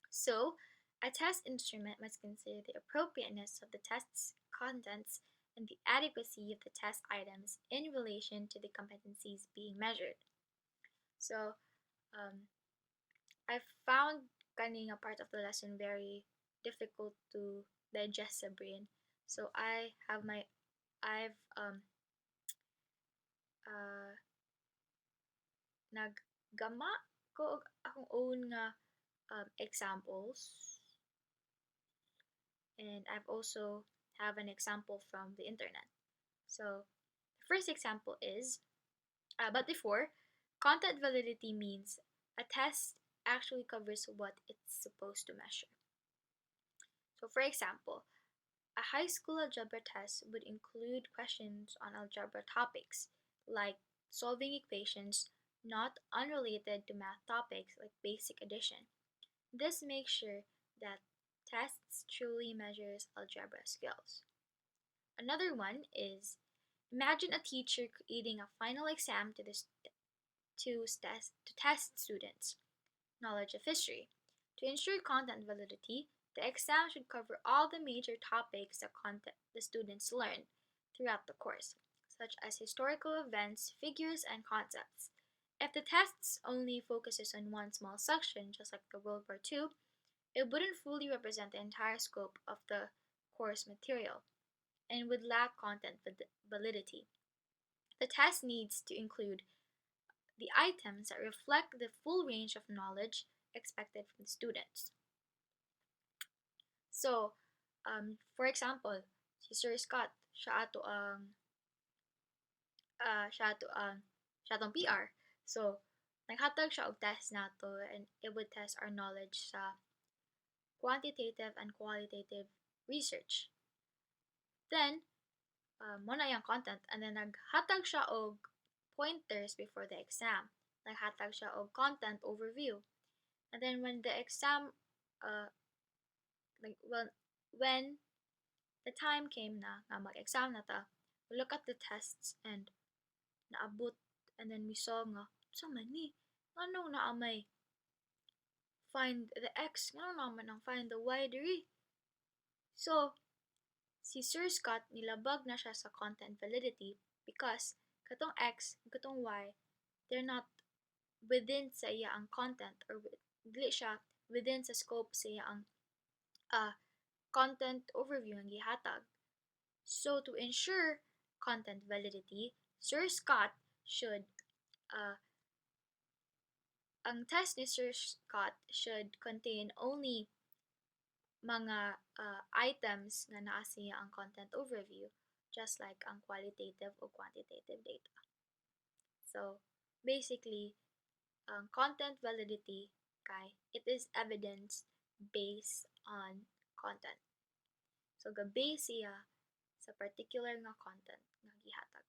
So, a test instrument must consider the appropriateness of the test's contents and the adequacy of the test items in relation to the competencies being measured. So, I found kaning a part of the lesson very difficult to digest sa brain. So I've naggama ko og akong own nga examples, and I've also have an example from the internet. So the first example is, but before, content validity means a test actually covers what it's supposed to measure. So for example, a high school algebra test would include questions on algebra topics, like solving equations not unrelated to math topics like basic addition. This makes sure that tests truly measures algebra skills. Another one is, imagine a teacher creating a final exam to test students' knowledge of history. To ensure content validity, the exam should cover all the major topics that the students learn throughout the course, such as historical events, figures, and concepts. If the tests only focuses on one small section, just like the World War II, it wouldn't fully represent the entire scope of the course material and would lack content validity. The test needs to include the items that reflect the full range of knowledge expected from the students. So, for example, si Sir Scott, siya atong PR. So, naghatag siya og test nato, and it would test our knowledge sa quantitative and qualitative research. Then, mo na yung content, and then naghatag siya og pointers before the exam. Naghatag siya og content overview. And then when the exam, when the time came na nga mag-exam na ta, we look at the tests and naabot, and then we saw nga, sa man ni, ano na amay find the X, ano naman ang find the Y diri. So, si Sir Scott nilabag na siya sa content validity because katong X, katong Y, they're not within sa iya ang content, or dili siya within sa scope sa iya ang content overview ang gihatag. So to ensure content validity, Sir Scott should ang test ni Sir Scott should contain only mga items nga naa siya ang content overview, just like ang qualitative o quantitative data. So basically, content validity kay it is evidence based on content. So ga-base siya sa particular nga content nga gihatag.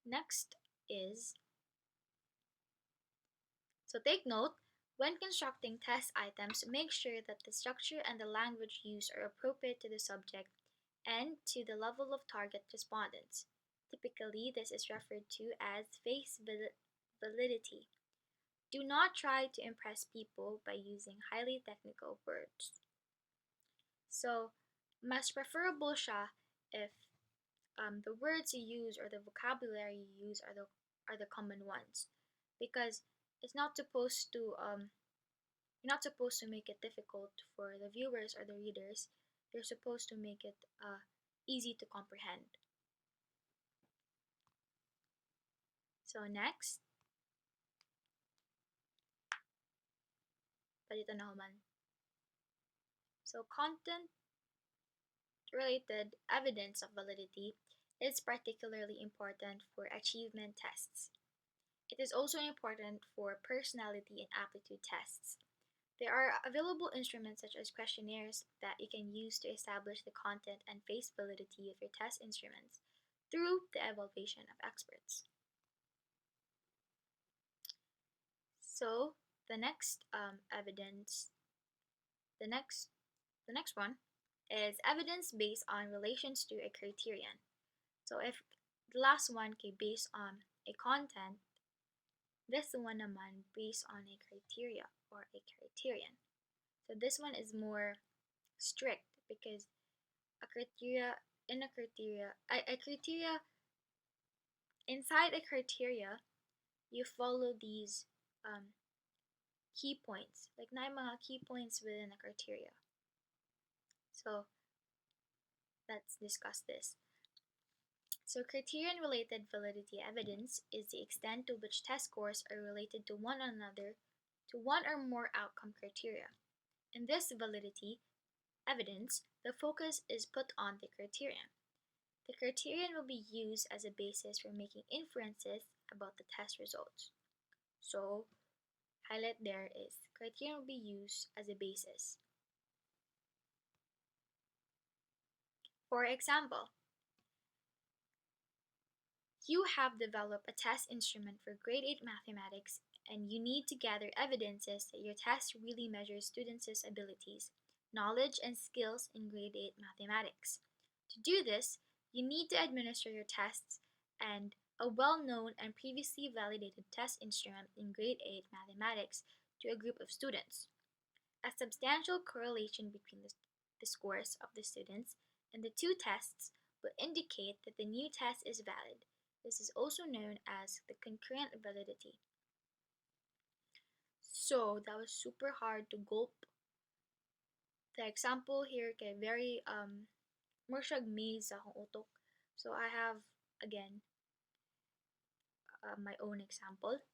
Next is, so take note, when constructing test items, make sure that the structure and the language used are appropriate to the subject and to the level of target respondents. Typically, this is referred to as face validity. Do not try to impress people by using highly technical words. So, mas preferable siya if the words you use or the vocabulary you use are the common ones, because it's not supposed to you're not supposed to make it difficult for the viewers or the readers. You're supposed to make it easy to comprehend. So next, palito na human. So content related evidence of validity is particularly important for achievement tests. It is also important for personality and aptitude tests. There are available instruments such as questionnaires that you can use to establish the content and face validity of your test instruments through the evaluation of experts. So the next the next one is evidence based on relations to a criterion. So if the last one can based on a content, this one naman based on a criteria or a criterion. So this one is more strict because a criteria inside a criteria, you follow these key points, like na mga key points within a criteria. So let's discuss this. So criterion-related validity evidence is the extent to which test scores are related to one another to one or more outcome criteria. In this validity evidence, the focus is put on the criterion. The criterion will be used as a basis for making inferences about the test results. So, highlight there is criterion will be used as a basis. For example, you have developed a test instrument for grade 8 mathematics and you need to gather evidences that your test really measures students' abilities, knowledge, and skills in grade 8 mathematics. To do this, you need to administer your tests and a well-known and previously validated test instrument in grade 8 mathematics to a group of students. A substantial correlation between the scores of the students and the two tests will indicate that the new test is valid. This is also known as the concurrent validity. So that was super hard to gulp. The example here kay very more siyag maze sa akong utok. So I have again my own example.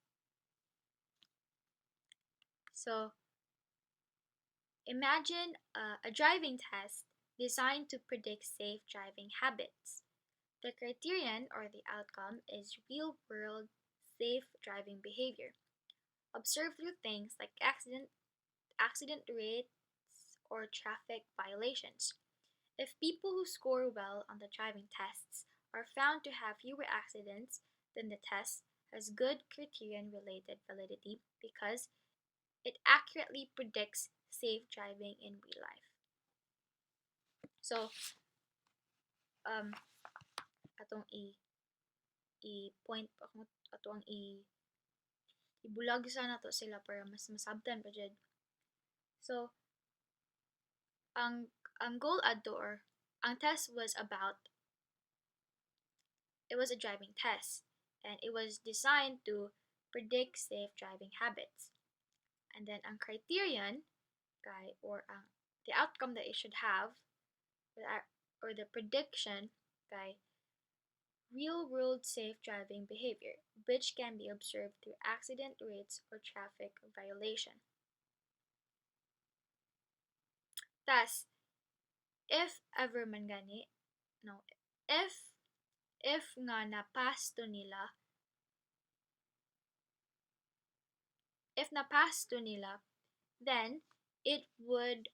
So imagine a driving test designed to predict safe driving habits. The criterion or the outcome is real-world safe driving behavior, observed through things like accident rates or traffic violations. If people who score well on the driving tests are found to have fewer accidents, then the test has good criterion-related validity because it accurately predicts safe driving in real life. So, atong i-point atong ibulag sana to sila para mas masabtan pa jud. So, ang goal adto or ang test was about it was a driving test and it was designed to predict safe driving habits. And then ang criterion or the outcome that it should have or the prediction real world safe driving behavior, which can be observed through accident rates or traffic violation. Thus, if ever man gani, no, if nga napass to nila, then it would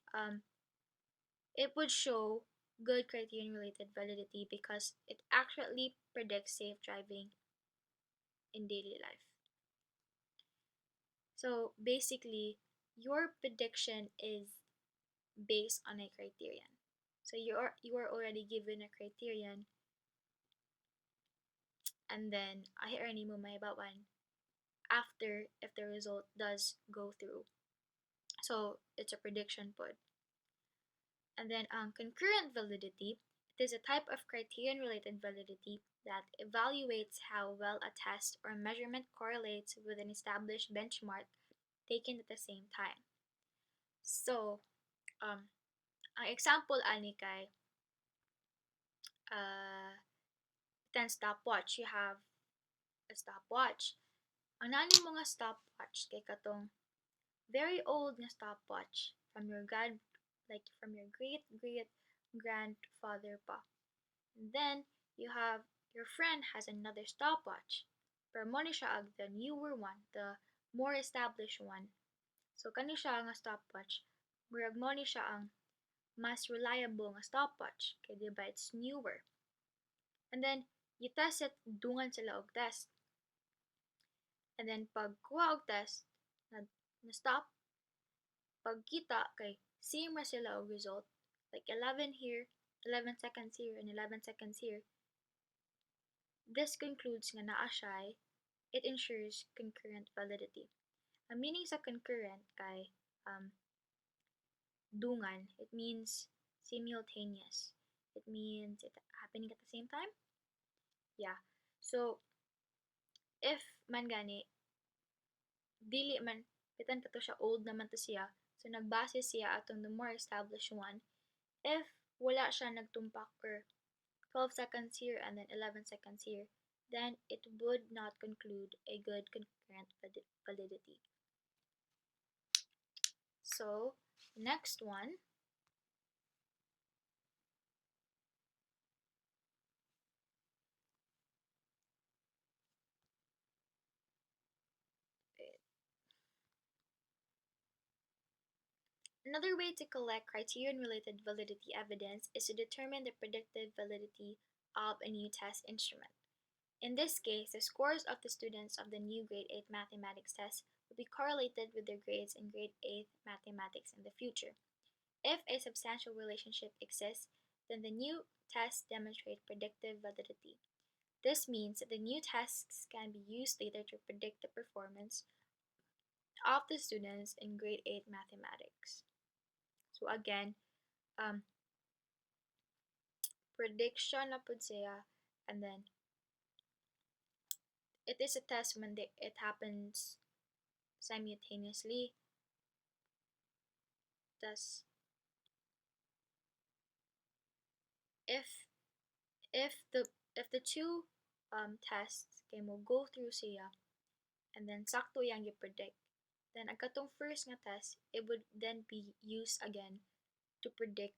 show good criterion related validity because it accurately predicts safe driving in daily life. So basically, your prediction is based on a criterion. So you are already given a criterion, and then ahirani mo may bawan after if the result does go through. So it's a prediction pod. And then concurrent validity, it is a type of criterion-related validity that evaluates how well a test or measurement correlates with an established benchmark taken at the same time. So, ang example ani kay 10 stopwatch. You have a stopwatch. Ang nani mo nga stopwatch kay katong very old nga stopwatch from your great grandfather pa. And then you have your friend has another stopwatch. Pero mo ni siya ag the newer one, the more established one. So kani siya nga stopwatch, murag mo ni siya ang mas reliable nga stopwatch kay diba it's newer. And then you test it dungan sila og test. And then pag kuha og test na stop, pagkita kay same ra sila og result, like 11 here, 11 seconds here, and 11 seconds here. This concludes nga naa siya, it ensures concurrent validity. Ang meaning sa concurrent kay dungan, it means simultaneous. It means it happening at the same time. Yeah. So if man gani dili man bitan kato siya old naman to siya, so nagbase siya atong the more established one. If wala siya nagtumpak or 12 seconds here and then 11 seconds here, then it would not conclude a good concurrent validity. So, next one, another way to collect criterion-related validity evidence is to determine the predictive validity of a new test instrument. In this case, the scores of the students of the new grade 8 mathematics test will be correlated with their grades in grade 8 mathematics in the future. If a substantial relationship exists, then the new tests demonstrate predictive validity. This means that the new tests can be used later to predict the performance of the students in grade 8 mathematics. So again, prediction na pud siya, and then it is a test when it happens simultaneously. Thus, if if the two tests kay mo go through siya and then sakto yang you predict, then ang katong first nga test, it would then be used again to predict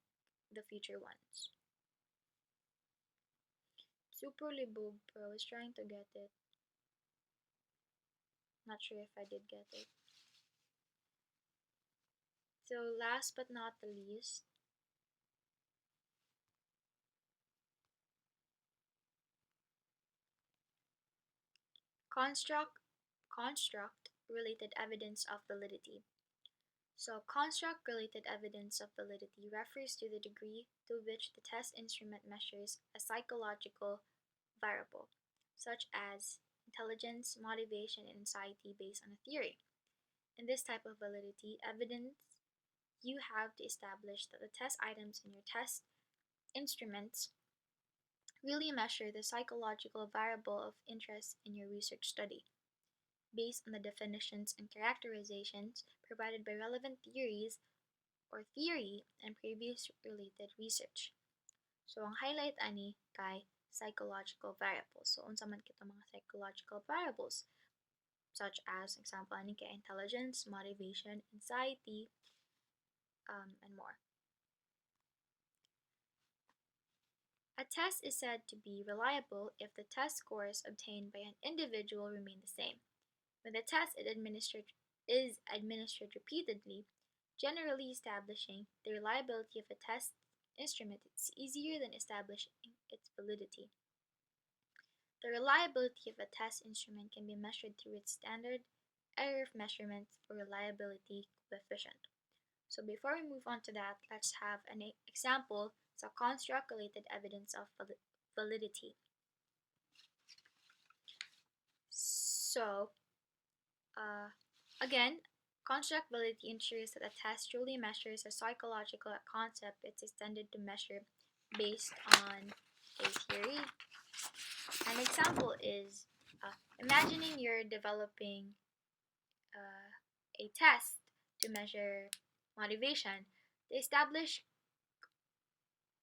the future ones. Super libog, bro. I was trying to get it. Not sure if I did get it. So last but not the least, construct related evidence of validity. So construct related evidence of validity refers to the degree to which the test instrument measures a psychological variable, such as intelligence, motivation, and anxiety based on a theory. In this type of validity evidence, you have to establish that the test items in your test instruments really measure the psychological variable of interest in your research study, based on the definitions and characterizations provided by relevant theories or theory and previous related research. So, ang highlight ani kay psychological variables. So, unsa man kita mga psychological variables, such as example ani kay intelligence, motivation, anxiety, and more. A test is said to be reliable if the test scores obtained by an individual remain the same. When the test is administered repeatedly, generally establishing the reliability of a test instrument is easier than establishing its validity. The reliability of a test instrument can be measured through its standard error of measurement or reliability coefficient. So before we move on to that, let's have an example of construct-related evidence of validity. So, again, construct validity ensures that a test truly measures a psychological concept it's intended to measure based on a theory. An example is imagining you're developing a test to measure motivation. To establish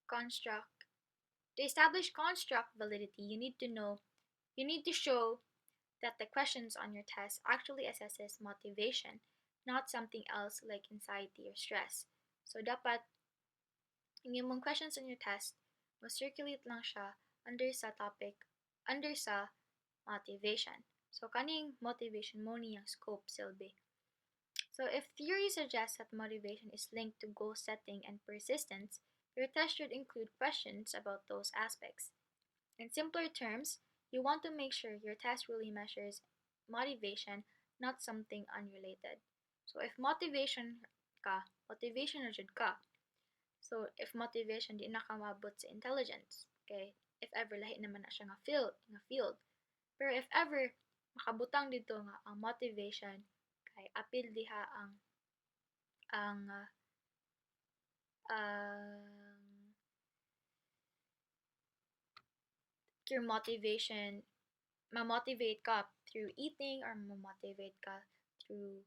construct validity, you need to show that the questions on your test actually assesses motivation, not something else like anxiety or stress. So dapat yung imong questions on your test mo-circulate lang siya under sa motivation. So kaning motivation mo niyang scope silbi. So if theory suggests that motivation is linked to goal setting and persistence, your test should include questions about those aspects. In simpler terms, you want to make sure your test really measures motivation, not something unrelated. So if motivation na jud ka. So if motivation di na ka maabot sa intelligence, okay? If ever lahi naman na siya nga field. Pero if ever makabutang dito nga ang motivation kay apil diha ang your motivation, ma-motivate ka through eating or ma-motivate ka through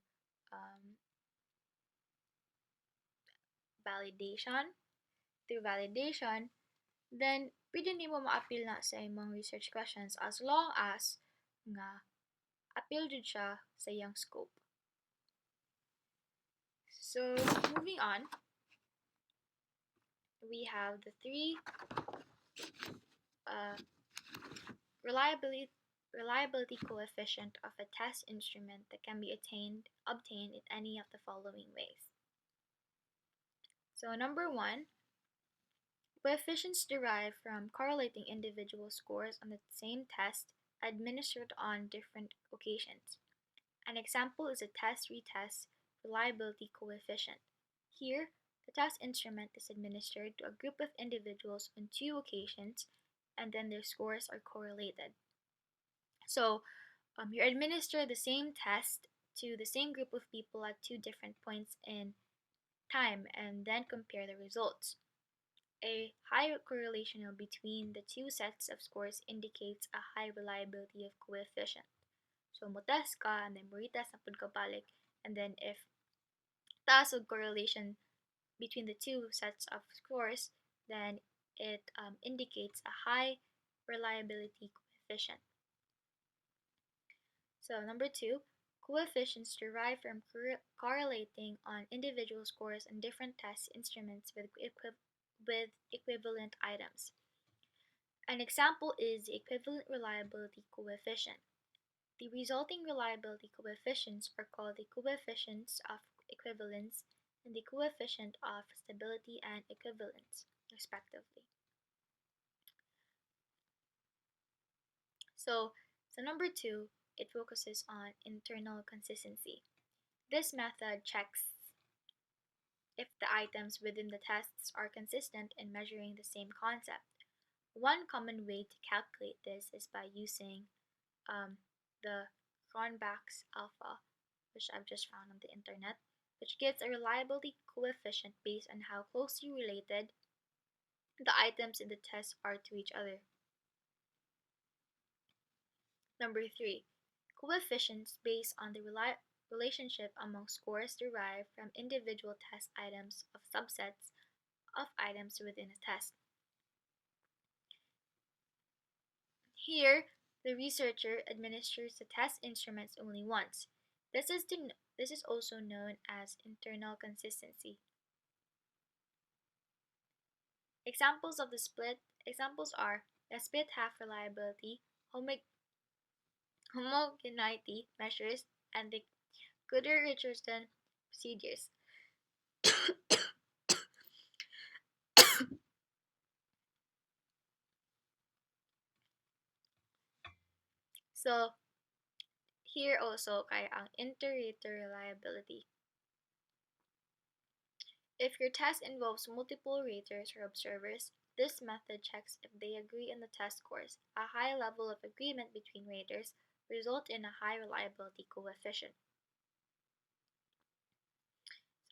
validation. Through validation, then pwede nimo ma-appeal na sa imong research questions as long as nga appeal jud siya sa iyang scope. So, moving on, we have the three reliability coefficient of a test instrument that can be obtained in any of the following ways. So, number one, coefficients derived from correlating individual scores on the same test administered on different occasions. An example is a test-retest reliability coefficient. Here, the test instrument is administered to a group of individuals on 2 occasions, and then their scores are correlated. So, you administer the same test to the same group of people at 2 different points in time, and then compare the results. A high correlation between the two sets of scores indicates a high reliability of coefficient. So, mo-test ka, and then mo-retest na pud ka balik, and then if taas og correlation between the two sets of scores, then it indicates a high reliability coefficient. So, number two, coefficients derived from correlating on individual scores on different test instruments with equivalent items. An example is the equivalent reliability coefficient. The resulting reliability coefficients are called the coefficients of equivalence and the coefficient of stability and equivalence, respectively. So number two, it focuses on internal consistency. This method checks if the items within the tests are consistent in measuring the same concept. One common way to calculate this is by using the Cronbach's alpha, which I've just found on the internet, which gives a reliability coefficient based on how closely related the items in the test are to each other. Number three, coefficients based on the relationship among scores derived from individual test items of subsets of items within a test. Here, the researcher administers the test instruments only once. This is also known as internal consistency. Examples are the split half reliability, homogeneity measures, and the Goodyer-Richardson procedures. So, here also kay ang inter-rater reliability. If your test involves multiple raters or observers, this method checks if they agree on the test scores. A high level of agreement between raters result in a high reliability coefficient.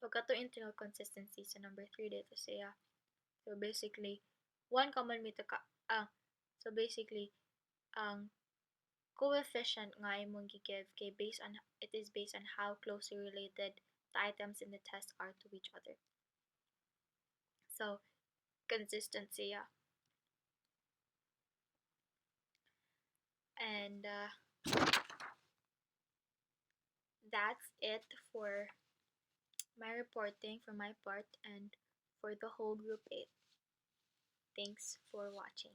So, kato internal consistency sa number 3 dito siya. So, basically, one common way to so basically, ang coefficient nga imong gigive kay it is based on how closely related the items in the test are to each other. So, consistency, yeah. And that's it for my reporting for my part and for the whole group 8. Thanks for watching.